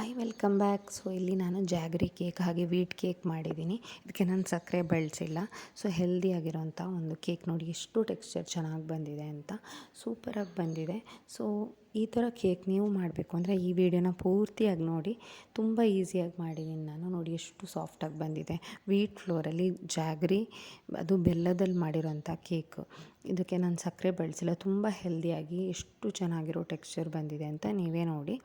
Hi welcome back. So ಇಲ್ಲಿ ನಾನು ಜಾಗರಿ cake ಹಾಗೆ ವೀಟ್ ಕೇಕ್ ಮಾಡಿದ್ದೀನಿ. ಇದಕ್ಕೆ ನಾನು ಸಕ್ಕರೆ ಬಳಸಿಲ್ಲ. ಸೊ ಹೆಲ್ದಿಯಾಗಿರೋಂಥ ಒಂದು ಕೇಕ್ ನೋಡಿ ಎಷ್ಟು ಟೆಕ್ಸ್ಚರ್ ಚೆನ್ನಾಗಿ ಬಂದಿದೆ ಅಂತ, ಸೂಪರಾಗಿ ಬಂದಿದೆ. ಸೊ ಈ ಥರ ಕೇಕ್ ನೀವು ಮಾಡಬೇಕು ಅಂದರೆ ಈ ವಿಡಿಯೋನ ಪೂರ್ತಿಯಾಗಿ ನೋಡಿ. ತುಂಬ ಈಸಿಯಾಗಿ ಮಾಡಿದ್ದೀನಿ ನಾನು. ನೋಡಿ ಎಷ್ಟು ಸಾಫ್ಟಾಗಿ ಬಂದಿದೆ. ವೀಟ್ ಫ್ಲೋರಲ್ಲಿ ಜಾಗರಿ, ಅದು ಬೆಲ್ಲದಲ್ಲಿ ಮಾಡಿರೋಂಥ ಕೇಕ್. ಇದಕ್ಕೆ ನಾನು ಸಕ್ಕರೆ ಬಳಸಿಲ್ಲ. ತುಂಬ ಹೆಲ್ದಿಯಾಗಿ ಎಷ್ಟು ಚೆನ್ನಾಗಿರೋ ಟೆಕ್ಸ್ಚರ್ ಬಂದಿದೆ ಅಂತ ನೀವೇ ನೋಡಿ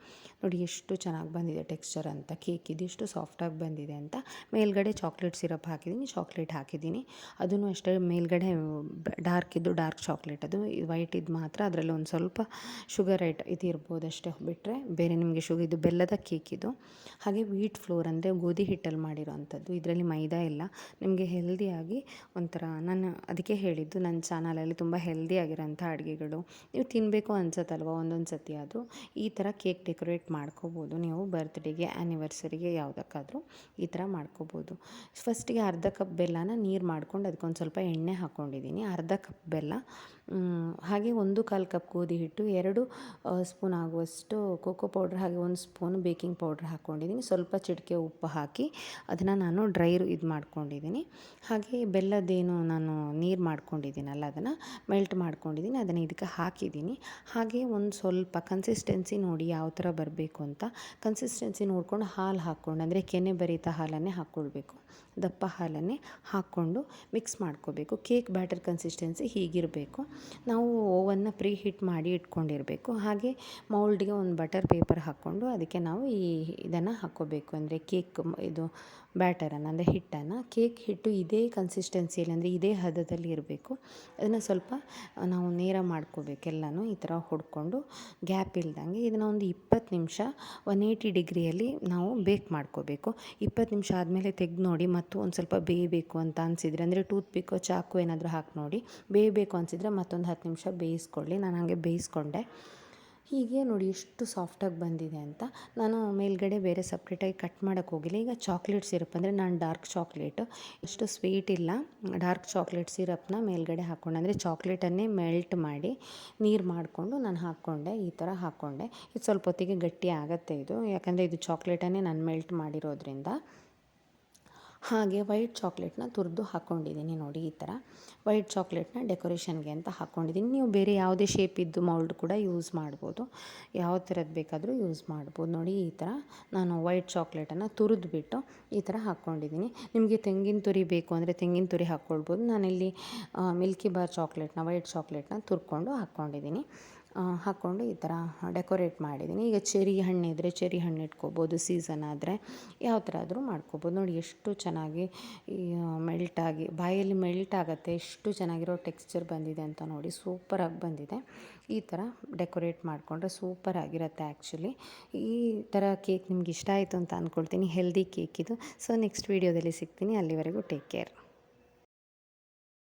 ಎಷ್ಟು ಚೆನ್ನಾಗಿ ಬಂದಿದೆ ಟೆಕ್ಸ್ಚರ್ ಅಂತ. ಕೇಕ್ ಇದಿಷ್ಟು ಸಾಫ್ಟಾಗಿ ಬಂದಿದೆ ಅಂತ. ಮೇಲ್ಗಡೆ ಚಾಕ್ಲೇಟ್ ಸಿರಪ್ ಹಾಕಿದ್ದೀನಿ, ಚಾಕ್ಲೇಟ್ ಹಾಕಿದ್ದೀನಿ. ಅದನ್ನು ಅಷ್ಟೇ ಮೇಲ್ಗಡೆ ಡಾರ್ಕ್ ಚಾಕ್ಲೇಟ್, ಅದು ವೈಟ್ ಇದು ಮಾತ್ರ. ಅದರಲ್ಲಿ ಒಂದು ಸ್ವಲ್ಪ ಶುಗರ್ ಇದು ಇರ್ಬೋದು ಅಷ್ಟೇ, ಬಿಟ್ಟರೆ ಬೇರೆ ನಿಮಗೆ ಇದು ಬೆಲ್ಲದ ಕೇಕ್ ಇದು. ಹಾಗೆ ವೀಟ್ ಫ್ಲೋರ್ ಅಂದರೆ ಗೋಧಿ ಹಿಟ್ಟಲ್ಲಿ ಮಾಡಿರೋ ಅಂಥದ್ದು. ಇದರಲ್ಲಿ ಮೈದಾ ಇಲ್ಲ. ನಿಮಗೆ ಹೆಲ್ದಿಯಾಗಿ ಒಂಥರ, ನಾನು ಅದಕ್ಕೆ ಹೇಳಿದ್ದು ನನ್ನ ಚಾನಲಲ್ಲಿ ತುಂಬ ಹೆಲ್ದಿಯಾಗಿರೋಂಥ ಅಡುಗೆಗಳು ನೀವು ತಿನ್ನಬೇಕು ಅನ್ಸತ್ತಲ್ವ ಒಂದೊಂದು ಸತಿ ಆದರೂ ಈ ಥರ ಕೇಕ್ ಡೆಕೋರೇಟ್ ಮಾಡ್ಕೋಬೋದು ನೀವು. ಬರ್ತ್ಡೇಗೆ, ಆ್ಯನಿವರ್ಸರಿಗೆ ಯಾವುದಕ್ಕಾದರೂ ಈ ಥರ ಮಾಡ್ಕೋಬೋದು. ಫಸ್ಟಿಗೆ ಅರ್ಧ ಕಪ್ ಬೆಲ್ಲನ ನೀರು ಮಾಡ್ಕೊಂಡು ಅದಕ್ಕೊಂದು ಸ್ವಲ್ಪ ಎಣ್ಣೆ ಹಾಕ್ಕೊಂಡಿದ್ದೀನಿ. ಅರ್ಧ ಕಪ್ ಬೆಲ್ಲ, ಹಾಗೆ 1/4 ಕಪ್ ಗೋಧಿ ಹಿಟ್ಟು, 2 ಸ್ಪೂನ್ ಆಗುವಷ್ಟು ಕೋಕೋ ಪೌಡ್ರ್, ಹಾಗೆ 1 ಸ್ಪೂನ್ ಬೇಕಿಂಗ್ ಪೌಡ್ರ್ ಹಾಕ್ಕೊಂಡಿದ್ದೀನಿ. ಸ್ವಲ್ಪ ಚಿಟಿಕೆ ಉಪ್ಪು ಹಾಕಿ ಅದನ್ನು ನಾನು ಡ್ರೈ ಇದು ಮಾಡ್ಕೊಂಡಿದ್ದೀನಿ. ಹಾಗೆ ಬೆಲ್ಲದೇನು ನಾನು ನೀರು ಮಾಡ್ಕೊಂಡಿದ್ದೀನಲ್ಲ ಅದನ್ನು ಮೆಲ್ಟ್ ಮಾಡ್ಕೊಂಡಿದ್ದೀನಿ, ಅದನ್ನು ಇದಕ್ಕೆ ಹಾಕಿದ್ದೀನಿ. ಹಾಗೆ ಒಂದು ಸ್ವಲ್ಪ ಕನ್ಸಿಸ್ಟೆನ್ಸಿ ನೋಡಿ ಯಾವ ಥರ ಬರಬೇಕು ಅಂತ. ಕನ್ಸಿಸ್ಟೆನ್ಸಿ ನೋಡ್ಕೊಂಡು ಹಾಲು ಹಾಕ್ಕೊಂಡು, ಅಂದರೆ ಕೆನೆ ಬರಿತ ಹಾಲನ್ನೇ ಹಾಕ್ಕೊಳ್ಬೇಕು, ದಪ್ಪ ಹಾಲನ್ನೇ ಹಾಕ್ಕೊಂಡು ಮಿಕ್ಸ್ ಮಾಡ್ಕೋಬೇಕು. ಕೇಕ್ ಬ್ಯಾಟರ್ ಕನ್ಸಿಸ್ಟೆನ್ಸಿ ಹೀಗಿರಬೇಕು. ನಾವು ಓವನ್ನ ಪ್ರೀ ಹೀಟ್ ಮಾಡಿ ಇಟ್ಕೊಂಡಿರಬೇಕು. ಹಾಗೆ ಮೌಲ್ಡ್ಗೆ ಒಂದು ಬಟರ್ ಪೇಪರ್ ಹಾಕ್ಕೊಂಡು ಅದಕ್ಕೆ ನಾವು ಇದನ್ನು ಹಾಕ್ಕೋಬೇಕು, ಅಂದರೆ ಕೇಕ್ ಇದು ಬ್ಯಾಟರನ್ನು, ಅಂದರೆ ಹಿಟ್ಟನ್ನು. ಕೇಕ್ ಹಿಟ್ಟು ಇದೇ ಕನ್ಸಿಸ್ಟೆನ್ಸಿಯಲ್ಲಿ, ಅಂದರೆ ಇದೇ ಹದದಲ್ಲಿ ಇರಬೇಕು. ಅದನ್ನು ಸ್ವಲ್ಪ ನಾವು ನೇರ ಮಾಡ್ಕೋಬೇಕೆಲ್ಲನೂ ಈ ಥರ ಹೊಡ್ಕೊಂಡು ಗ್ಯಾಪ್ ಇಲ್ದಂಗೆ. ಇದನ್ನು ಒಂದು 20 ನಿಮಿಷ 180 ಡಿಗ್ರಿಯಲ್ಲಿ ನಾವು ಬೇಕ್ ಮಾಡ್ಕೋಬೇಕು. 20 ನಿಮಿಷ ಆದಮೇಲೆ ತೆಗೆದು ನೋಡಿ, ಮತ್ತು ಒಂದು ಸ್ವಲ್ಪ ಬೇಯಬೇಕು ಅಂತ ಅನಿಸಿದರೆ, ಅಂದರೆ ಟೂತ್ ಪಿಕ್ಕೋ ಚಾಕು ಏನಾದರೂ ಹಾಕಿ ನೋಡಿ. ಬೇಯಬೇಕು ಅನಿಸಿದರೆ ಮತ್ತೊಂದು 10 ನಿಮಿಷ ಬೇಯಿಸ್ಕೊಳ್ಳಿ. ನಾನು ಹಾಗೆ ಬೇಯಿಸ್ಕೊಂಡೆ. ಹೀಗೆ ನೋಡಿ ಎಷ್ಟು ಸಾಫ್ಟಾಗಿ ಬಂದಿದೆ ಅಂತ. ನಾನು ಮೇಲ್ಗಡೆ ಬೇರೆ ಸಪ್ರೇಟಾಗಿ ಕಟ್ ಮಾಡೋಕ್ಕೆ ಹೋಗಿಲ್ಲ. ಈಗ ಚಾಕ್ಲೇಟ್ ಸಿರಪ್, ಅಂದರೆ ನಾನು ಡಾರ್ಕ್ ಚಾಕ್ಲೇಟು, ಅಷ್ಟು ಸ್ವೀಟ್ ಇಲ್ಲ, ಡಾರ್ಕ್ ಚಾಕ್ಲೇಟ್ ಸಿರಪ್ನ ಮೇಲ್ಗಡೆ ಹಾಕ್ಕೊಂಡೆ. ಅಂದರೆ ಚಾಕ್ಲೇಟನ್ನೇ ಮೆಲ್ಟ್ ಮಾಡಿ ನೀರು ಮಾಡಿಕೊಂಡು ನಾನು ಹಾಕ್ಕೊಂಡೆ. ಈ ಥರ ಹಾಕ್ಕೊಂಡೆ. ಇದು ಸ್ವಲ್ಪ ಹೊತ್ತಿಗೆ ಗಟ್ಟಿ ಆಗುತ್ತೆ ಇದು, ಯಾಕಂದರೆ ಇದು ಚಾಕ್ಲೇಟನ್ನೇ ನಾನು ಮೆಲ್ಟ್ ಮಾಡಿರೋದ್ರಿಂದ. ಹಾಗೆ ವೈಟ್ ಚಾಕ್ಲೇಟ್ನ ತುರಿದು ಹಾಕ್ಕೊಂಡಿದ್ದೀನಿ ನೋಡಿ. ಈ ಥರ ವೈಟ್ ಚಾಕ್ಲೇಟ್ನ ಡೆಕೋರೇಷನ್ಗೆ ಅಂತ ಹಾಕ್ಕೊಂಡಿದ್ದೀನಿ. ನೀವು ಬೇರೆ ಯಾವುದೇ ಶೇಪ್ ಇದ್ದು ಮೌಲ್ಡ್ ಕೂಡ ಯೂಸ್ ಮಾಡ್ಬೋದು, ಯಾವ ಥರದ್ದು ಬೇಕಾದರೂ ಯೂಸ್ ಮಾಡ್ಬೋದು. ನೋಡಿ ಈ ಥರ ನಾನು ವೈಟ್ ಚಾಕ್ಲೇಟನ್ನು ತುರಿದ್ಬಿಟ್ಟು ಈ ಥರ ಹಾಕ್ಕೊಂಡಿದ್ದೀನಿ. ನಿಮಗೆ ತೆಂಗಿನ ತುರಿ ಬೇಕು ಅಂದರೆ ತೆಂಗಿನ ತುರಿ ಹಾಕ್ಕೊಳ್ಬೋದು. ನಾನಿಲ್ಲಿ ಮಿಲ್ಕಿ ಬಾರ್ ಚಾಕ್ಲೇಟ್ನ, ವೈಟ್ ಚಾಕ್ಲೇಟ್ನ ತುರ್ಕೊಂಡು ಹಾಕ್ಕೊಂಡಿದ್ದೀನಿ. ಹಾಕ್ಕೊಂಡು ಈ ಥರ ಡೆಕೋರೇಟ್ ಮಾಡಿದ್ದೀನಿ. ಈಗ ಚೆರಿ ಹಣ್ಣಿದ್ದರೆ ಚೆರಿ ಹಣ್ಣು ಇಟ್ಕೋಬೋದು, ಸೀಸನ್ ಆದರೆ ಯಾವ ಥರ ಆದರೂ ಮಾಡ್ಕೋಬೋದು. ನೋಡಿ ಎಷ್ಟು ಚೆನ್ನಾಗಿ ಮೆಲ್ಟಾಗಿ ಬಾಯಲ್ಲಿ ಮೆಲ್ಟ್ ಆಗುತ್ತೆ, ಎಷ್ಟು ಚೆನ್ನಾಗಿರೋ ಟೆಕ್ಸ್ಚರ್ ಬಂದಿದೆ ಅಂತ ನೋಡಿ. ಸೂಪರಾಗಿ ಬಂದಿದೆ. ಈ ಥರ ಡೆಕೋರೇಟ್ ಮಾಡಿಕೊಂಡ್ರೆ ಸೂಪರಾಗಿರುತ್ತೆ ಆ್ಯಕ್ಚುಲಿ. ಈ ಥರ ಕೇಕ್ ನಿಮ್ಗೆ ಇಷ್ಟ ಆಯಿತು ಅಂತ ಅಂದ್ಕೊಳ್ತೀನಿ. ಹೆಲ್ದಿ ಕೇಕ್ ಇದು. ಸೊ ನೆಕ್ಸ್ಟ್ ವೀಡಿಯೋದಲ್ಲಿ ಸಿಗ್ತೀನಿ. ಅಲ್ಲಿವರೆಗೂ ಟೇಕ್ ಕೇರ್.